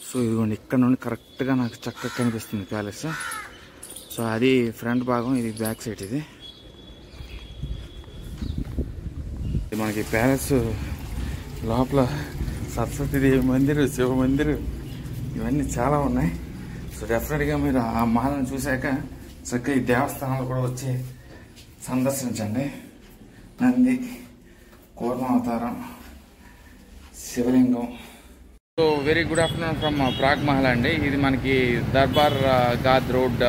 So ఇదిగోండి ఇక్కడ నుండి కరెక్ట్గా నాకు చక్కగా కనిపిస్తుంది ప్యాలెస్. సో అది ఫ్రంట్ భాగం, ఇది బ్యాక్ సైడ్. ఇది మనకి ప్యాలెస్ లోపల సరస్వతీదేవి మందిరు, శివ మందిరు, ఇవన్నీ చాలా ఉన్నాయి. సో డెఫినెట్గా మీరు ఆ మహల్ని చూశాక చక్కగా ఈ దేవస్థానాలు కూడా వచ్చి సందర్శించండి. నంది, కూర్మ అవతారం, శివలింగం. So very good afternoon from Prague Mahal అండి. ఇది మనకి దర్బార్ గాద్ రోడ్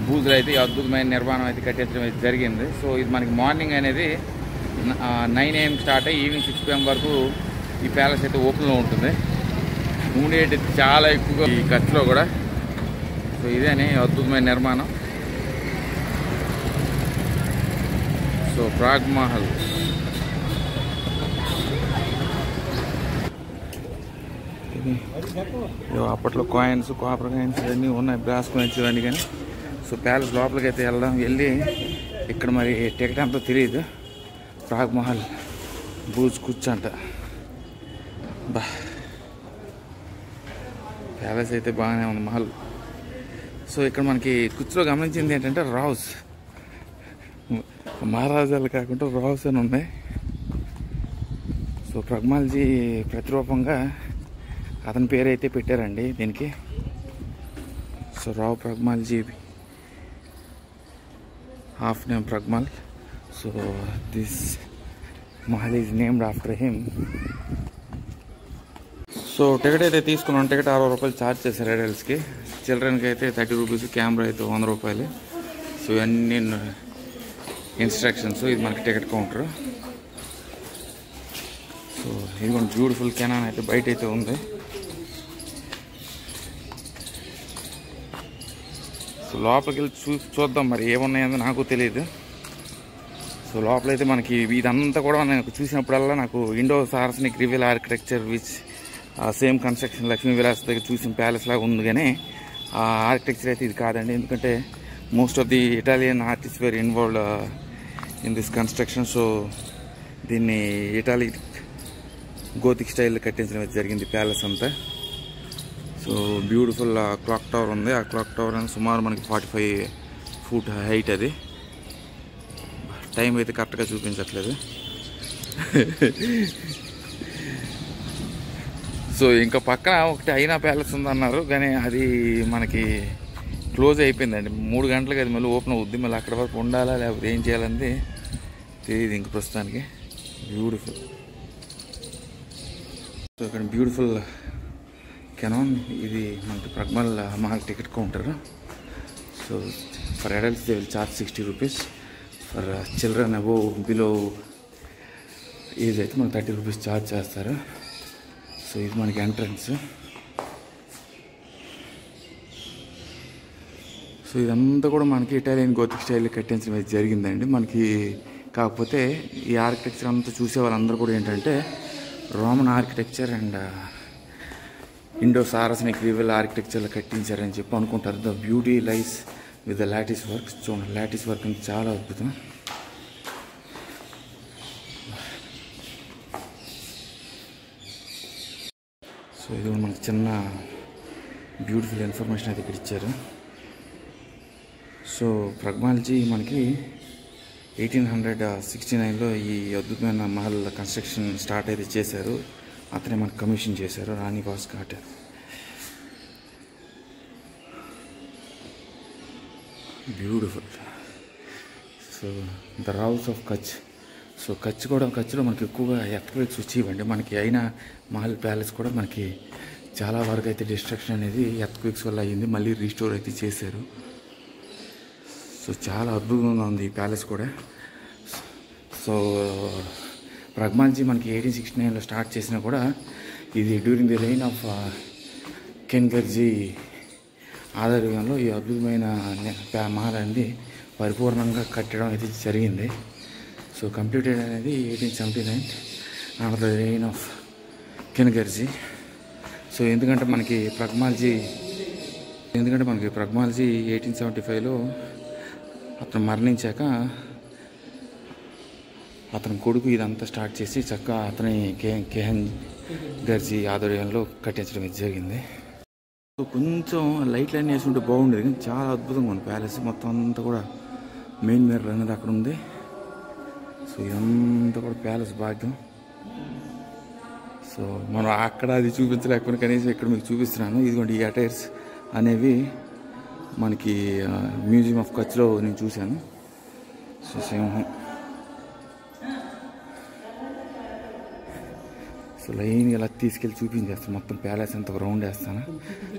బూజ్లో అయితే అద్భుతమైన నిర్మాణం అయితే కట్టించడం అయితే జరిగింది. సో ఇది మనకి మార్నింగ్ అనేది 9 AM స్టార్ట్ అయ్యి ఈవినింగ్ 6 PM వరకు ఈ ప్యాలెస్ అయితే ఓపెన్లో ఉంటుంది. ఇమ్మీడియట్ చాలా ఎక్కువగా ఈ ఖర్చులో కూడా. సో ఇదేనే అద్భుతమైన నిర్మాణం. సో ప్రాగ్ మహల్ అప్పట్లో కాయిన్స్, కాపర్ కాయిన్స్ ఇవన్నీ ఉన్నాయి, బ్రాస్ కాయిన్స్ ఇవన్నీ. కానీ సో ప్యాలెస్ లోపలికి అయితే వెళ్ళి ఇక్కడ మరి టికెట్ అంతా తెలియదు. ప్రాగ్ మహల్ బూజ్ కూర్చంట. బా ప్యాలెస్ అయితే బాగానే ఉంది మహల్. సో ఇక్కడ మనకి కుర్చీలో గమనించింది ఏంటంటే రావ్స్, మహారాజాలు కాకుండా రావ్స్ అని ఉన్నాయి. సో ప్రగ్మాల్జీ ప్రతిరూపంగా అతని పేరు అయితే పెట్టారండి దీనికి. So Rao Pragmalji, half name Pragmal. So this Mahal is named after him. So ticket అయితే తీసుకున్నాం. టికెట్ 60 రూపాయలు ఛార్జ్ చేశారు అడల్ట్స్కి. చిల్డ్రన్కి అయితే 30 రూపీస్, కెమెరా అయితే 100 రూపాయలు. సో ఇవన్నీ ఇన్స్ట్రక్షన్స్. ఇది మనకి టికెట్ కౌంటర్. సో ఇది మన బ్యూటిఫుల్ కెనాన్ అయితే బయట అయితే ఉంది. సో లోపలికి వెళ్ళి చూద్దాం మరి ఏమున్నాయో నాకు తెలియదు. సో లోపలైతే మనకి ఇదంతా కూడా నాకు చూసినప్పుడల్లా నాకు Indo Saracenic revival architecture which same construction Lakshmi Vilas దగ్గర చూసిన ప్యాలెస్ లాగా ఉంది. కానీ ఆ ఆర్కిటెక్చర్ అయితే ఇది కాదండి. ఎందుకంటే most of the Italian artist were involved in this construction. So దీన్ని ఇటాలిక్ గోతిక్ స్టైల్లో కట్టించడం జరిగింది ప్యాలెస్ అంతా. సో బ్యూటిఫుల్ క్లాక్ టవర్ ఉంది. ఆ క్లాక్ టవర్ అనేది సుమారు మనకి 45 ఫీట్ హైట్. అది టైం అయితే కరెక్ట్గా చూపించట్లేదు. సో ఇంకా పక్కన ఒకటి అయినా ప్యాలెస్ ఉందన్నారు, కానీ అది మనకి క్లోజ్ అయిపోయిందండి. 3 గంటలకి అది మళ్ళీ ఓపెన్ అవుద్ది. మళ్ళీ అక్కడ వరకు ఉండాలా లేకపోతే ఏం చేయాలన్నది తెలియదు ఇంక ప్రస్తుతానికి. బ్యూటిఫుల్. సో ఇక్కడ బ్యూటిఫుల్ కెనాన్. ఇది మనకి Pragmal Mahal ticket counter. So for adults they will charge 60 rupees. For children above below age అయితే మనకు 30 రూపీస్ ఛార్జ్ చేస్తారు. సో ఇది మనకి ఎంట్రన్స్. సో ఇదంతా కూడా మనకి ఇటాలియన్ గోతిక్ స్టైల్లో కట్టించడం జరిగిందండి మనకి. కాకపోతే ఈ ఆర్కిటెక్చర్ అంతా చూసే వాళ్ళందరూ కూడా ఏంటంటే Roman architecture and Indo Saracenic revival ఆర్కిటెక్చర్లో కట్టించారని చెప్పి అనుకుంటారు. The beauty lies with the lattice work. చూడండి లాటిస్ వర్క్ అంటే చాలా అద్భుతం. సో ఇది మనకి చిన్న బ్యూటిఫుల్ ఇన్ఫర్మేషన్ అయితే ఇక్కడ ఇచ్చారు. సో ప్రగ్మాల్జీ మనకి 1869లో ఈ అద్భుతమైన మహల్ కన్స్ట్రక్షన్ స్టార్ట్ అయితే చేశారు. అతనే మనకు కమిషన్ చేశారు, రాణి వాస్ఘాట్. Beautiful. So the Raos of Kutch. So కచ్లో మనకి ఎక్కువగా ఎర్త్క్వేక్స్ వచ్చేవండి. మనకి అయినా మహల్ ప్యాలెస్ కూడా మనకి చాలా వరకు అయితే డిస్ట్రక్షన్ అనేది ఎర్త్క్వేక్స్ వల్ల అయ్యింది. మళ్ళీ రీస్టోర్ అయితే చేశారు. సో చాలా అద్భుతంగా ఉంది ఈ ప్యాలెస్ కూడా. సో ప్రగ్మాల్జీ మనకి 1869లో స్టార్ట్ చేసినా కూడా ఇది డ్యూరింగ్ ది రెయిన్ ఆఫ్ కెన్గర్జీ ఆధ్వర్యంలో ఈ అద్భుతమైన మహల్ అనేది పరిపూర్ణంగా కట్టడం అయితే జరిగింది. సో కంప్లీటెడ్ అనేది 1879 under the reign of Khengarji. So ఎందుకంటే మనకి ప్రగ్మాల్జీ 1875లో అతను మరణించాక అతని కొడుకు ఇదంతా స్టార్ట్ చేసి చక్కగా అతని కేహన్ గర్జీ ఆధ్వర్యంలో కట్టించడం ఇది జరిగింది. సో కొంచెం లైట్లు అన్నీ వేసి ఉంటే బాగుండేది, కానీ చాలా అద్భుతంగా ఉంది ప్యాలెస్. మొత్తం అంతా కూడా మెయిన్ మిర్రర్ అనేది అక్కడ ఉంది. సో ఇదంతా కూడా ప్యాలెస్ భాగ్యం. సో మనం అక్కడ అది చూపించలేకపోయినా కనీసం ఇక్కడ మీకు చూపిస్తున్నాను. ఇదిగోండి ఈ అటైర్స్ అనేవి మనకి మ్యూజియం ఆఫ్ కచ్లో నేను చూశాను. సో సింహం, సో లైన్ ఇలా తీసుకెళ్ళి చూపించేస్తాను. మొత్తం ప్యాలెస్ అంతా రౌండ్ వేస్తాను.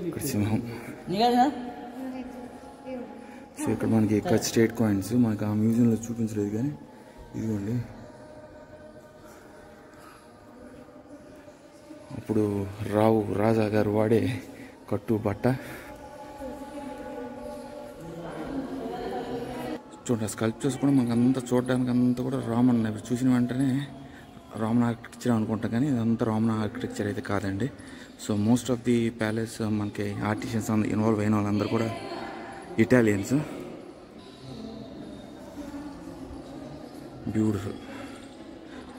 ఇక్కడ సింహం. సో ఇక్కడ మనకి కచ్ స్టేట్ కాయిన్స్ మనకి ఆ మ్యూజియంలో చూపించలేదు, కానీ ఇదిగోండి అప్పుడు రాజా గారు వాడే కట్టు బట్ట. చూడండి స్కల్ప్చర్స్ కూడా మనకు అంతా చూడడానికి అంతా కూడా రామన్ చూసిన వెంటనే రామన్ ఆర్కిటెక్చర్ అనుకుంటాం, కానీ ఇదంతా రామన్ ఆర్కిటెక్చర్ అయితే కాదండి. So most of the palace మనకి ఆర్టిషియన్స్ ఇన్వాల్వ్ అయిన వాళ్ళందరూ కూడా ఇటాలియన్స్. బ్యూటిఫుల్.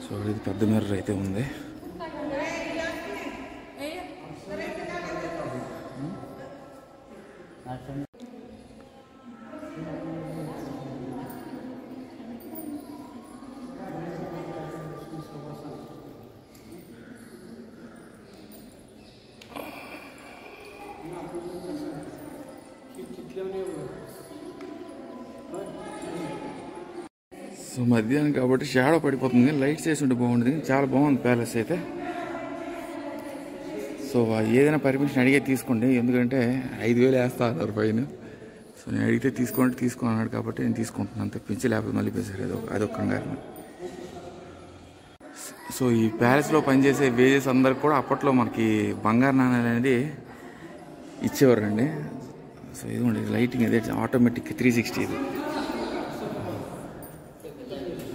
సో ఇది పెద్ద మిర్రర్ అయితే ఉంది. సో మధ్యాహ్నం కాబట్టి షాడో పడిపోతుంది, లైట్స్ వేసి ఉంటే బాగుంటుంది. చాలా బాగుంది ప్యాలెస్ అయితే. సో ఏదైనా పర్మిషన్ అడిగే తీసుకోండి, ఎందుకంటే 5,000 వేస్తా అన్నారు పైన. సో నేను అడిగితే తీసుకున్నాడు కాబట్టి నేను తీసుకుంటున్నాను తప్పించి, లేకపోతే మళ్ళీ పేసారు అదొక కంగారు. సో ఈ ప్యాలెస్లో పనిచేసే వేజెస్ అందరికి కూడా అప్పట్లో మనకి బంగారు నాణ్యాలు అనేది ఇచ్చేవారండి. సో ఇదిగోండి లైటింగ్ ఇదే ఆటోమేటిక్ 360 ఇది.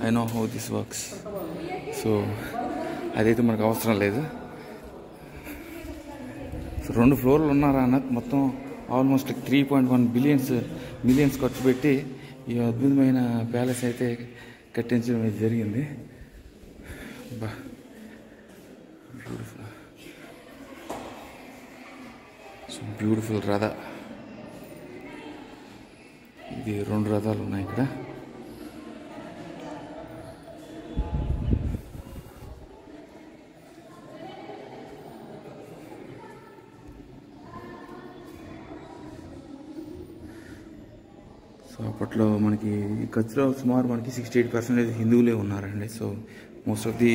I know how this works. So అదైతే మనకు అవసరం లేదు. సో 2 ఫ్లోర్లు ఉన్నారా అన్న, మొత్తం ఆల్మోస్ట్ 3.1 మిలియన్స్ ఖర్చు పెట్టి ఈ అద్భుతమైన ప్యాలెస్ అయితే కట్టించడం అయితే జరిగింది. బా బ్యూటిఫుల్. సో బ్యూటిఫుల్ రథ. ఇది 2 రథాలు ఉన్నాయి ఇక్కడ. సో అప్పట్లో మనకి కచ్లో సుమారు మనకి 68% హిందువులే ఉన్నారండి. సో మోస్ట్ ఆఫ్ ది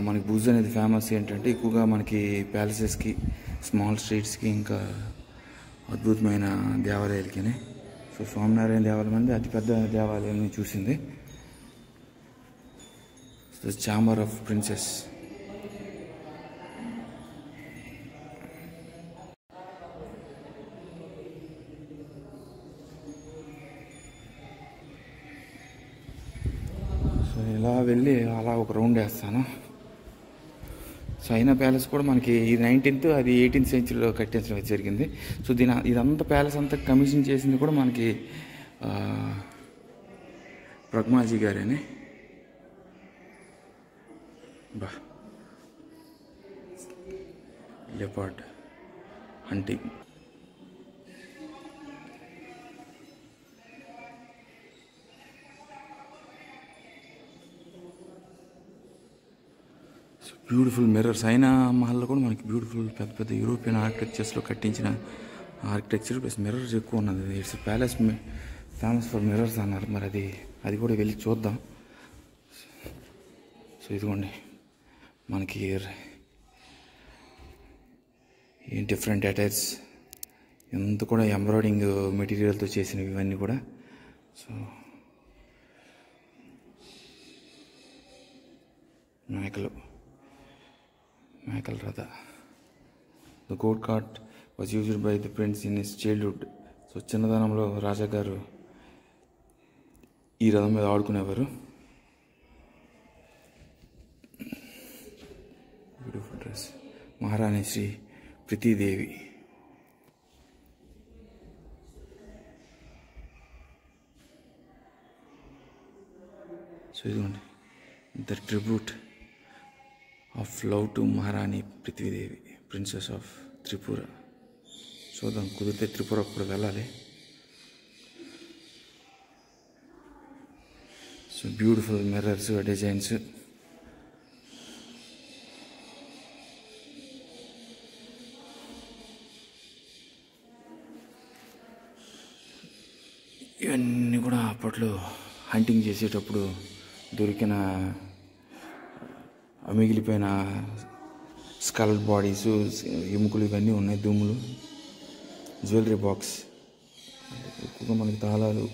మనకి భుజ్ అనేది ఫేమస్ ఏంటంటే ఎక్కువగా మనకి ప్యాలెసెస్కి, స్మాల్ స్ట్రీట్స్కి, ఇంకా అద్భుతమైన దేవాలయాలకి. సో స్వామినారాయణ దేవాలయం అనేది అతిపెద్ద దేవాలయం చూసింది. So chamber of princess. So ఇలా వెళ్ళి అలా ఒక రౌండ్ వేస్తాను. సో అయినా ప్యాలెస్ కూడా మనకి ఇది 19th, అది 18th సెంచరీలో కట్టించడం జరిగింది. సో ఇదంతా ప్యాలెస్ అంతా కమిషన్ చేసింది కూడా మనకి ప్రగ్మాజీ గారేనే. బా లెపర్డ్ హంటింగ్. Beautiful mirrors. అయినా మహల్లో కూడా మనకి బ్యూటిఫుల్ పెద్ద పెద్ద యూరోపియన్ ఆర్కిటెక్చర్స్లో కట్టించిన ఆర్కిటెక్చర్ ప్లస్ మిర్రర్స్ ఎక్కువ ఉన్నది. It's palace famous for mirrors అన్నారు. మరి అది కూడా వెళ్ళి చూద్దాం. సో ఇదిగోండి మనకి డిఫరెంట్ అటైర్స్, ఎంత కూడా ఎంబ్రాయిడింగ్ మెటీరియల్తో చేసినవి ఇవన్నీ కూడా. సో మేకల్ రథ. The goat cart was used by the prince in his childhood. So చిన్నతనంలో రాజా గారు ఈ రథం మీద ఆడుకునేవారు. Beautiful dress. Maharani Shri Preetidevi. So ఇదిగోండి the tribute of love to Maharani Prithvidevi, princess of Tripura. చూద్దాం, కుదిరితే త్రిపుర కూడా వెళ్ళాలి. So beautiful mirrors, designs. ఇవన్నీ కూడా అప్పట్లో హంటింగ్ చేసేటప్పుడు దొరికిన మిగిలిపోయిన స్కల్ బాడీస్, ఎముకలు ఇవన్నీ ఉన్నాయి, దుమ్ములు. జ్యువెలరీ బాక్స్, ఎక్కువగా మనకి తాళాలు,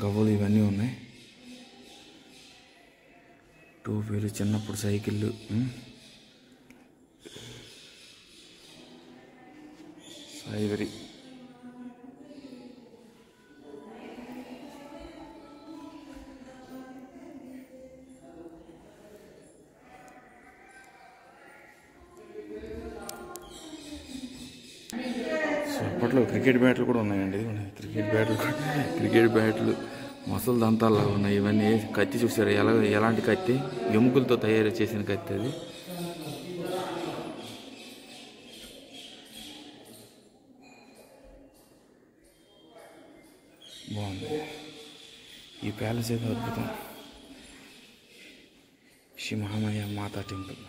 గవ్వలు ఇవన్నీ ఉన్నాయి. టోపీలు, చిన్నప్పుడు సైకిళ్ళు, ఐవరీ. అప్పట్లో క్రికెట్ బ్యాట్లు కూడా ఉన్నాయండి. క్రికెట్ బ్యాట్లు మసలు దంతాల్లో ఉన్నాయి. ఇవన్నీ కత్తి చూసారు, ఎలాంటి కత్తి, ఎముకలతో తయారు చేసిన కత్తి అది. బాగుంది. ఈ ప్యాలెస్ ఏదో అద్భుతం. శ్రీ మహామాయ మాతా టెంపుల్.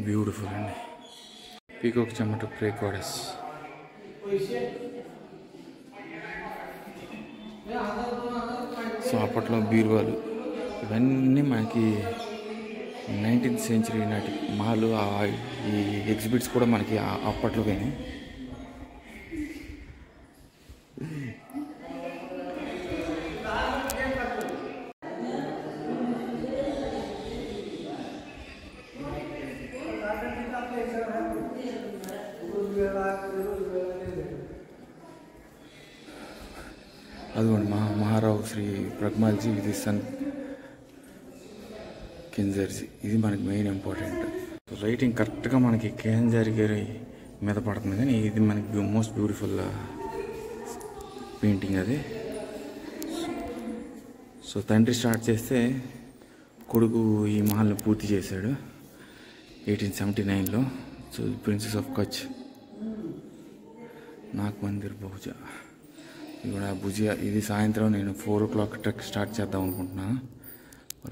బ్యూటిఫుల్ అండి. పీకాక్ చెమ్మట ప్రే కోడస్. సో అప్పట్లో బీరువాలు ఇవన్నీ మనకి 19th century నాటి మాలు. ఈ ఎగ్జిబిట్స్ కూడా మనకి అప్పట్లో పోయినాయి. అదిగోండి మహారావు శ్రీ ప్రగ్మాల్జీ విత్ సన్ కెంజర్జీ. ఇది మనకి మెయిన్ ఇంపార్టెంట్. రైటింగ్ కరెక్ట్గా మనకి కేంజారి గారి మీద పడుతుంది, కానీ ఇది మనకి మోస్ట్ బ్యూటిఫుల్ పెయింటింగ్ అది. సో తండ్రి స్టార్ట్ చేస్తే కొడుకు ఈ మహల్ని పూర్తి చేశాడు 1879లో. So princess of Kutch, Nag Mandir బహుజా. ఇది కూడా భుజియా. ఇది సాయంత్రం నేను 4 o'clock ట్రెక్ స్టార్ట్ చేద్దాం అనుకుంటున్నాను.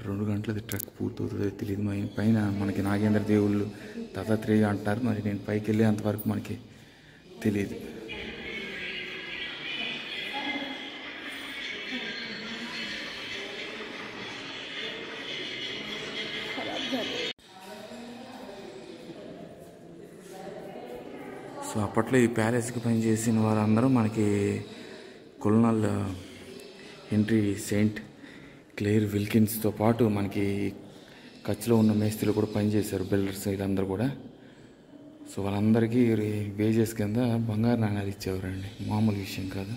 2 గంటలది ట్రెక్ పూర్తవుతుందో తెలియదు. పైన మనకి నాగేంద్ర దేవుళ్ళు, దత్తాత్రేయ అంటారు. మరి నేను పైకి వెళ్ళే అంతవరకు మనకి తెలియదు. సో అప్పట్లో ఈ ప్యాలెస్కి పనిచేసిన వారందరూ మనకి కొలనల్ హెన్రీ సెయింట్ క్లేర్ విల్కిన్స్తో పాటు మనకి కచ్లో ఉన్న మేస్త్రీలు కూడా పనిచేశారు, బిల్డర్స్ వీళ్ళందరూ కూడా. సో వాళ్ళందరికీ వేజెస్ కింద బంగారు నాణాలు ఇచ్చేవారండి, మామూలు విషయం కాదు.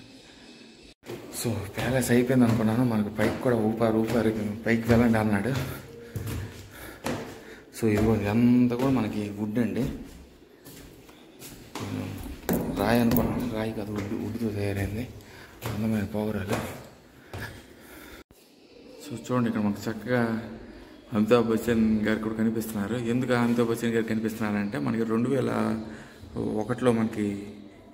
సో ప్యాలెస్ అయిపోయింది అనుకున్నాను. మనకు పైకి కూడా ఊపారు పైకి వెళ్ళండి అన్నాడు. సో ఇదిగో ఇదంతా కూడా మనకి వుడ్ అండి. రాయి అనుకున్నాను, రాయి కాదు, వుడ్తో తయారైంది. అందమైన పౌరాలు. సో చూడండి, ఇక్కడ మనకు చక్కగా అమితాబ్ బచ్చన్ గారు కూడా కనిపిస్తున్నారు. ఎందుకు అమితాబ్ బచ్చన్ గారు కనిపిస్తున్నారంటే మనకి 2001లో మనకి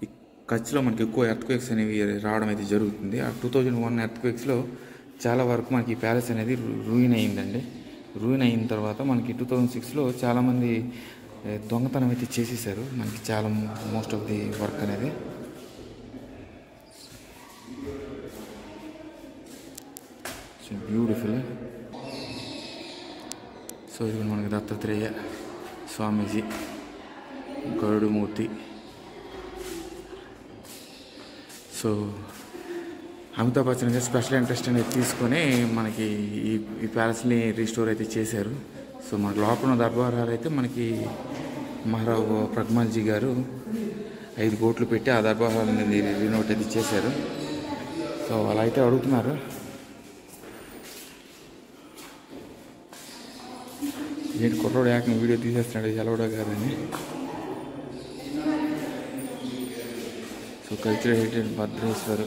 ఈ కచ్లో మనకి ఎక్కువ ఎర్త్క్వేక్స్ అనేవి రావడం అయితే జరుగుతుంది. ఆ 2001 ఎర్త్క్వేక్స్లో చాలా వరకు మనకి ఈ ప్యాలెస్ అనేది రూయిన్ అయిందండి. రూయిన్ అయిన తర్వాత మనకి 2006లో చాలామంది దొంగతనం అయితే చేసేసారు మనకి చాలా మోస్ట్ ఆఫ్ ది వర్క్ అనేది. So beautiful. సో ఇది మనకి దత్తాత్రేయ స్వామీజీ, గరుడుమూర్తి. సో అమితాబ్ బచ్చన్ గారు స్పెషల్ ఇంట్రెస్ట్ అనేది తీసుకొని మనకి ఈ ప్యాలెస్ని రీస్టోర్ అయితే చేశారు. సో మనకి లోపల ఉన్న దర్బారాలు అయితే మనకి మహారావు ప్రగ్మాల్జీ గారు 5 కోట్లు పెట్టి ఆ దర్బారాలని రినోవేట్ అయితే చేశారు. సో అలా అయితే అడుగుతున్నారు. ఏంటి కుర్రోడు ఏకంగా వీడియో తీసేస్తున్నాడు ఎలవడో కాదని. So cultural heritage Bhadreshwar.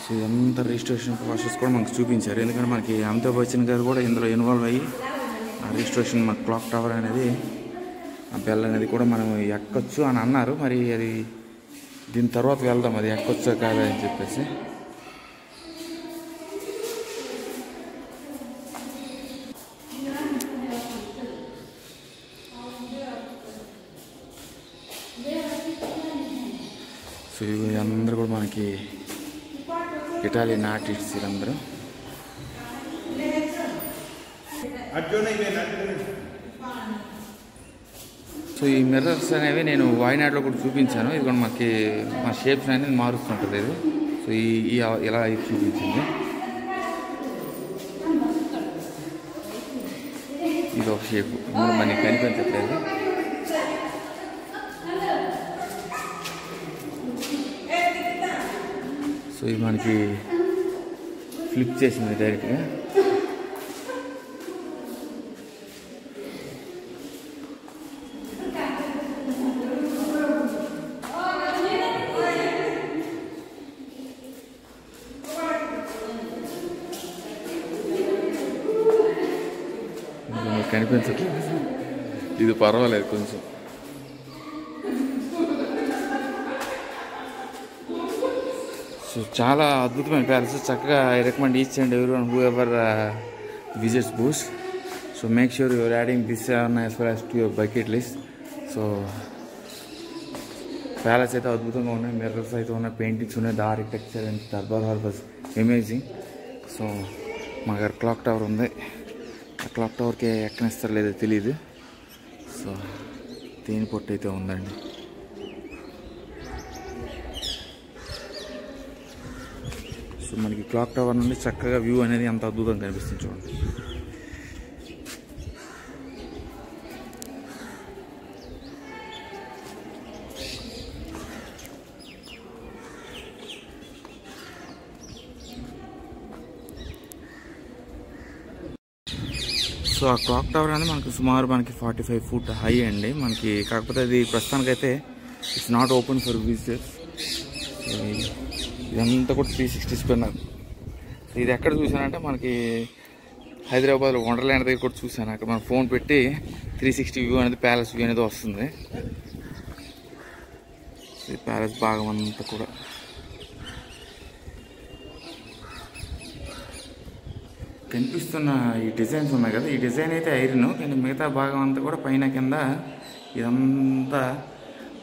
So ఇదంతా రిజిస్ట్రేషన్ ప్రాసెస్ కూడా మనకు చూపించారు. ఎందుకంటే మనకి అమితాబ్ బచ్చన్ గారు కూడా ఇందులో ఇన్వాల్వ్ అయ్యి ఆ రిజిస్ట్రేషన్ మన క్లాక్ టవర్ అనేది ఆ బెల్ అనేది కూడా మనం ఎక్కొచ్చు అని అన్నారు. మరి అది దీని తర్వాత వెళ్దాం అది ఎక్కొచ్చా కాదా అని చెప్పేసి. సో ఇవి అందరూ కూడా మనకి ఇటాలియన్ ఆర్టిస్ట్స్ వీళ్ళందరూ. సో ఈ మిర్రర్స్ అనేవి నేను వాయినాడులో కూడా చూపించాను. ఇది కూడా మనకి మా షేప్స్ అనేది మారుస్తుంటుంది ఇది. సో ఇలా ఇది చూపించింది. ఇది ఒక షేప్ మనకి కనిపించట్లేదు. సో ఇది మనకి ఫ్లిప్ చేసింది డైరెక్ట్గా. కనిపించట్లేదు. ఇది పర్వాలేదు కొంచెం. సో చాలా అద్భుతమైన ప్యాలెస్. చక్కగా I recommend each and every one who ever visits Bhuj. So make sure you're adding this as well as to your bucket list. So palace అయితే అద్భుతంగా ఉన్నాయి. మిర్రర్స్ అయితే ఉన్నాయి, పెయింటింగ్స్ ఉన్నాయి, the architecture and durbar hall was amazing. So మా గారు clock tower ఉంది. ఆ క్లాక్ టవర్కి ఎక్కనిస్తారు లేదో తెలియదు. సో తేనె పొట్టు అయితే ఉందండి. సో మనకి క్లాక్ టవర్ నుండి చక్కగా వ్యూ అనేది అంత అద్భుతంగా కనిపిస్తుంది చూడండి. సో ఆ క్లాక్ టవర్ అనేది మనకి సుమారు 45 feet హై అండి మనకి. కాకపోతే అది ప్రస్తుతానికైతే it's not open for visitors. ఇదంతా కూడా 360 స్పెన్నర్. ఇది ఎక్కడ చూసానంటే మనకి హైదరాబాద్లో వండర్ల్యాండ్ దగ్గర కూడా చూసాను. అక్కడ మనం ఫోన్ పెట్టి 360 వ్యూ అనేది ప్యాలెస్ వ్యూ అనేది వస్తుంది. ఈ ప్యాలెస్ భాగం అంతా కూడా కనిపిస్తున్న ఈ డిజైన్స్ ఉన్నాయి కదా, ఈ డిజైన్ అయితే ఐరన్, కానీ మిగతా భాగం అంతా కూడా పైన కింద ఇదంతా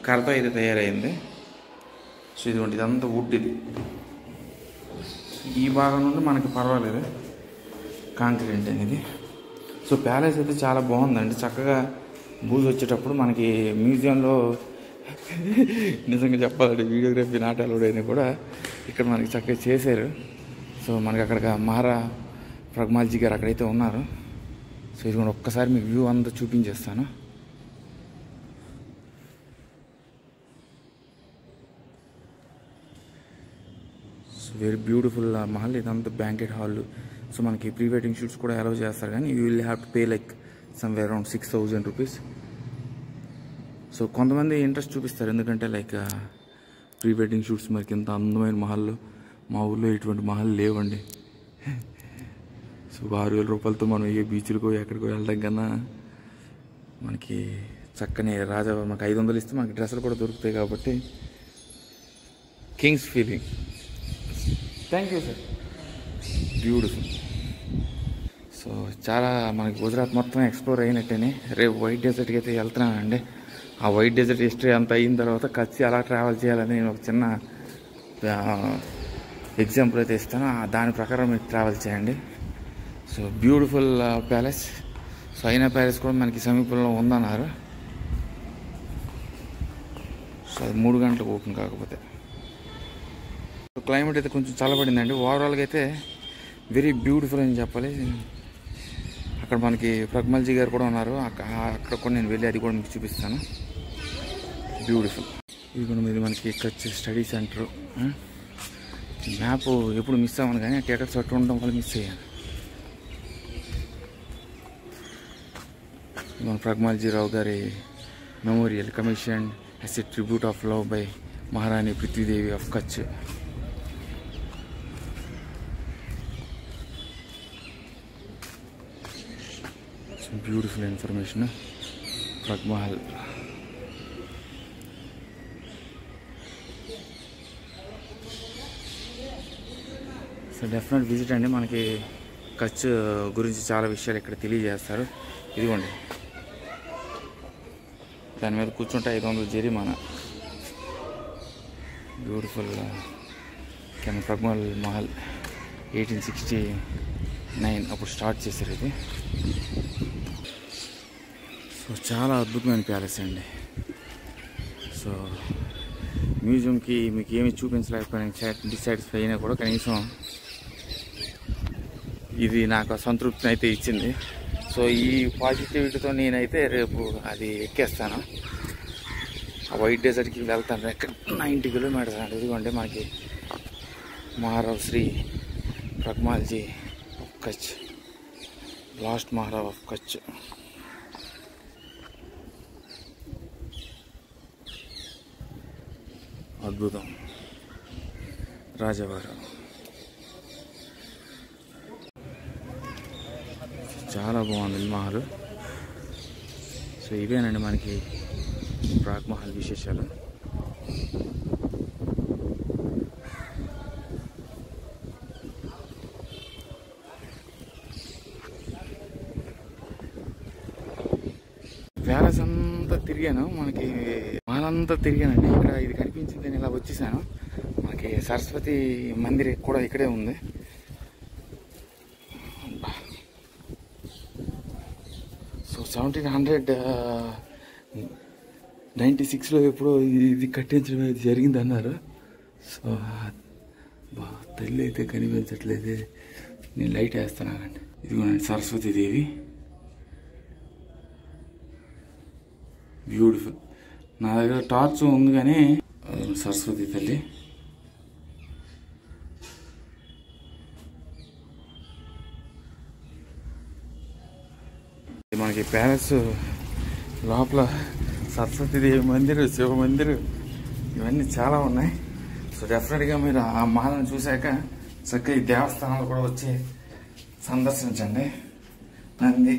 కర్రతో అయితే తయారైంది. సో ఇదిగోండి ఇదంతా వుడ్. ఇది ఈ భాగం నుండి మనకి పర్వాలేదు కాంక్రీట్ అనేది. సో ప్యాలెస్ అయితే చాలా బాగుందండి. చక్కగా బూజ్ వచ్చేటప్పుడు మనకి మ్యూజియంలో నిజంగా చెప్పాలంటే వీడియోగ్రఫీ నాటాలు అయినా కూడా ఇక్కడ మనకి చక్కగా చేశారు. సో మనకి అక్కడ మహారా ప్రగ్మాల్జీ గారు అక్కడైతే ఉన్నారు. సో ఇది కూడా ఒక్కసారి మీకు వ్యూ అంతా చూపించేస్తాను. So very beautiful Mahal. ఇదంతా బ్యాంకెట్ హాల్. సో మనకి ప్రీ వెడ్డింగ్ షూట్స్ కూడా అలౌ చేస్తారు, కానీ you will have to pay like somewhere around 6,000 rupees. So కొంతమంది ఇంట్రెస్ట్ చూపిస్తారు, ఎందుకంటే లైక్ ప్రీ వెడ్డింగ్ షూట్స్ మనకి ఇంత అందమైన మహల్ మా ఊళ్ళో ఇటువంటి మహల్ లేవండి. సో 6,000 రూపాయలతో మనం ఏ బీచ్లకో ఎక్కడికో వెళ్ళడం కన్నా మనకి చక్కని రాజా మనకి 500 ఇస్తే మనకి డ్రెస్సులు కూడా దొరుకుతాయి. కాబట్టి Kings feeling. Thank you sir. Beautiful. So చాలా మనకి గుజరాత్ మొత్తం ఎక్స్ప్లోర్ అయినట్టేనే. రేపు వైట్ డెజర్ట్కి అయితే వెళ్తున్నానండి. ఆ వైట్ డెజర్ట్ హిస్టరీ అంతా అయిన తర్వాత కచ్చి ఎలా ట్రావెల్ చేయాలని నేను ఒక చిన్న ఎగ్జాంపుల్ అయితే ఇస్తాను. దాని ప్రకారం మీరు ట్రావెల్ చేయండి. So beautiful palace. సో అయినా ప్యాలెస్ కూడా మనకి సమీపంలో ఉందన్నారు. సో అది 3 గంటలకు ఓపెన్ కాకపోతే. క్లైమేట్ అయితే కొంచెం చల్లబడిందండి. ఓవరాల్గా అయితే వెరీ బ్యూటిఫుల్ అని చెప్పాలి. అక్కడ మనకి ప్రగ్మల్జీ గారు కూడా ఉన్నారు. అక్కడ కూడా నేను వెళ్ళి అది కూడా మీకు చూపిస్తాను. బ్యూటిఫుల్. ఇది కూడా ఇది మనకి కచ్ స్టడీ సెంటర్. మ్యాప్ ఎప్పుడు మిస్ అవ్వను కానీ థియేటర్ చుట్టూ ఉండడం వల్ల మిస్ అయ్యాను. మన ప్రగ్మాల్జీరావు గారి memorial commission as a tribute of love by Maharani Prithvidevi of Kutch. Beautiful information. Pragmahal so definite visit అండి. మనకి కచ్ గురించి చాలా విషయాలు ఇక్కడ తెలియజేస్తారు. ఇదిగోండి, దాని మీద కూర్చుంటే 500 జరిమానా. బ్యూటిఫుల్ ప్రగ్మల్ మహల్ 1869 అప్పుడు స్టార్ట్ చేశారు ఇది. సో చాలా అద్భుతమైన ప్యాలెస్ అండి. సో మ్యూజియంకి మీకు ఏమి చూపించలేకపోయినా డిసాటిస్ఫై అయినా కూడా కనీసం ఇది నాకు సంతృప్తిని అయితే ఇచ్చింది. సో ఈ పాజిటివిటీతో నేనైతే రేపు అది ఎక్కేస్తాను. ఆ వైట్ డెజర్ట్కి వెళ్తాను. ఎక్కడ 90 కిలోమీటర్స్ అంటే ఇదిగోండి మనకి Maharao Shri Pragmalji of Kutch, last Maharao of Kutch. అద్భుతం. రాజవారు చాలా బాగుంది మహల్. సో ఇవేనండి మనకి ప్రాగ్ మహల్ విశేషాలు. ప్యాలెస్ అంతా తిరిగాను, మనకి మహల్ అంతా తిరిగానండి. ఇక్కడ ఇది కనిపించింది, నేను ఇలా వచ్చేసాను. మనకి సరస్వతి మందిర్ కూడా ఇక్కడే ఉంది. సో 1796లో ఎప్పుడో ఇది కట్టించడం అయితే జరిగింది అన్నారు. సో తల్లి అయితే కనిపించట్లేదు, నేను లైట్ వేస్తున్నానండి. ఇదిగోనండి సరస్వతి దేవి, బ్యూటిఫుల్. నా దగ్గర టార్చ్ ఉంది కానీ సరస్వతి తల్లి. మనకి ప్యాలెస్ లోపల సరస్వతీదేవి మందిర్, శివ మందిర్, ఇవన్నీ చాలా ఉన్నాయి. సో డెఫినెట్గా మీరు ఆ మహల్ని చూశాక చక్కగా ఈ దేవస్థానాలు కూడా వచ్చి సందర్శించండి. నంది,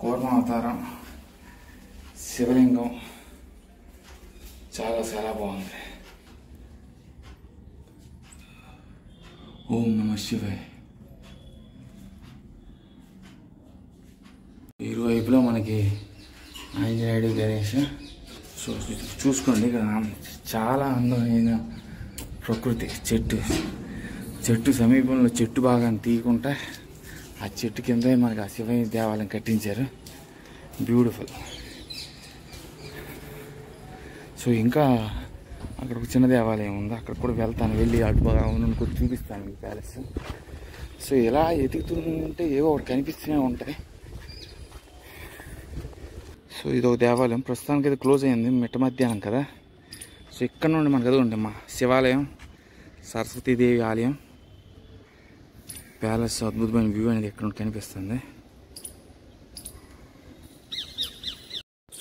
కూర్మావతారం, శివలింగం చాలా చాలా బాగుంది. ఓం నమః శివాయ. ఇరువైపులో మనకి ఆంజనేయుడు, గణేష్. సో చూసుకోండి, ఇక్కడ చాలా అందమైన ప్రకృతి. చెట్టు సమీపంలో చెట్టు భాగాన్ని తీయకుండా ఆ చెట్టు కిందే మనకి ఆ శివయ్య దేవాలయం కట్టించారు. బ్యూటిఫుల్. సో ఇంకా అక్కడ ఒక చిన్న దేవాలయం ఉంది, అక్కడ కూడా వెళ్తాను. వెళ్ళి అటు భాగం కూడా చూపిస్తాను ఈ ప్యాలెస్. సో ఇలా ఎదుగుతుంటే ఏవో ఒకటి కనిపిస్తూనే ఉంటాయి. సో ఇది ఒక దేవాలయం, ప్రస్తుతానికి అయితే క్లోజ్ అయింది, మిట్ట మధ్యాహ్నం కదా. సో ఇక్కడ నుండి మనకు అదిగోండి మా శివాలయం, సరస్వతీదేవి ఆలయం, ప్యాలెస్ అద్భుతమైన వ్యూ అనేది ఇక్కడ నుండి కనిపిస్తుంది.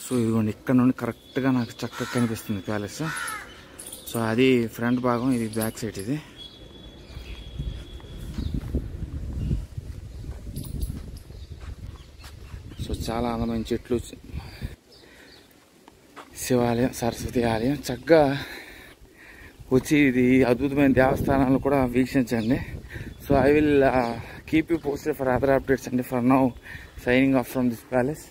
సో ఇదిగోండి ఇక్కడ నుండి కరెక్ట్గా నాకు చక్కగా కనిపిస్తుంది ప్యాలెస్. సో అది ఫ్రంట్ భాగం, ఇది బ్యాక్ సైడ్. ఇది సో చాలా అందమైన చెట్లు, శివాలయం, సరస్వతి ఆలయం. చక్కగా వచ్చి ఇది అద్భుతమైన దేవస్థానాలు కూడా వీక్షించండి. So I will keep you posted for other updates అండి. For now signing off from this palace.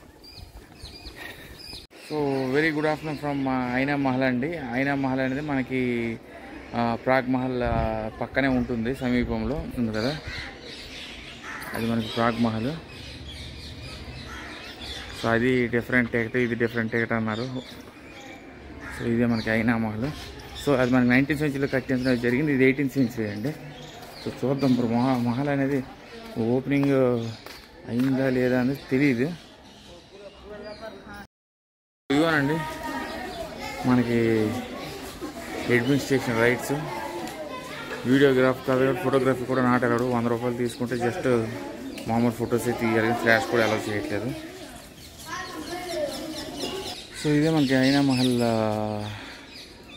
So very good afternoon from Aina Mahal అండి. ఐనా మహల్ అనేది మనకి ప్రాగ్ మహల్ పక్కనే ఉంటుంది, సమీపంలో ఉంటుంది కదా, అది మనకి ప్రాగ్ మహల్. సో అది డిఫరెంట్ టికెట్, ఇది డిఫరెంట్ టికెట్ అన్నారు. సో ఇదే మనకి ఐనా మహల్. సో అది మనకి 19th centuryలో కట్టించడం జరిగింది, ఇది 18th century అండి. సో చూద్దాం ఇప్పుడు మహల్ అనేది ఓపెనింగ్ అయిందా లేదా అనేది తెలియదు. ఇవ్వనండి మనకి అడ్మినిస్ట్రేషన్ రైట్స్. వీడియోగ్రాఫ్ కాదు, ఫోటోగ్రఫీ కూడా నాట్ అలౌడ్. 100 రూపాయలు తీసుకుంటే జస్ట్ మామూలు ఫొటోసే తీయాలి, ఫ్లాష్ కూడా అలౌ చేయట్లేదు. సో ఇదే మనకి అయినా మహల్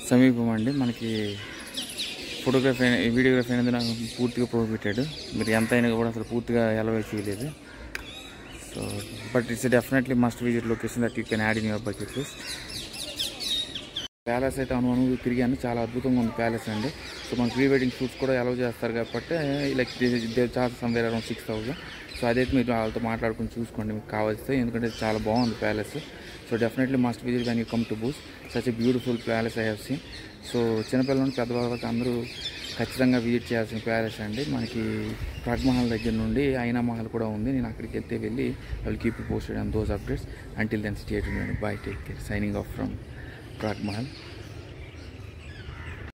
సమీపం అండి. మనకి ఫోటోగ్రఫీ వీడియోగ్రఫీ అనేది నాకు పూర్తిగా ప్రోహిబిటెడ్. మీరు ఎంత అయినా కూడా అసలు పూర్తిగా అలౌ చేయలేదు. So but it's definitely must visit location that you can add in your bucket list. Palace అయితే అనుభవం తిరిగాను, చాలా అద్భుతంగా ఉంది ప్యాలెస్ అండి. సో మన ప్రీ వెడ్డింగ్ షూట్స్ కూడా అలౌ చేస్తారు కాబట్టి like they charge somewhere around 6,000. So అదైతే మీరు వాళ్ళతో మాట్లాడుకుని చూసుకోండి మీకు కావాల్సి, ఎందుకంటే చాలా బాగుంది palace. So definitely must visit when you come to Bhuj. Such a beautiful palace I have seen. So చిన్నపిల్లల నుండి పెద్దవాళ్ళకి అందరూ ఖచ్చితంగా విజిట్ చేయాల్సిన ప్యాలెస్ అండి. మనకి ప్రాగ్ మహల్ దగ్గర నుండి అయినా మహల్ కూడా ఉంది. నేను అక్కడికి వెళ్ళి I will keep you posted on those updates. Until then stay tuned. Bye, take care. Signing off from Prag Mahal.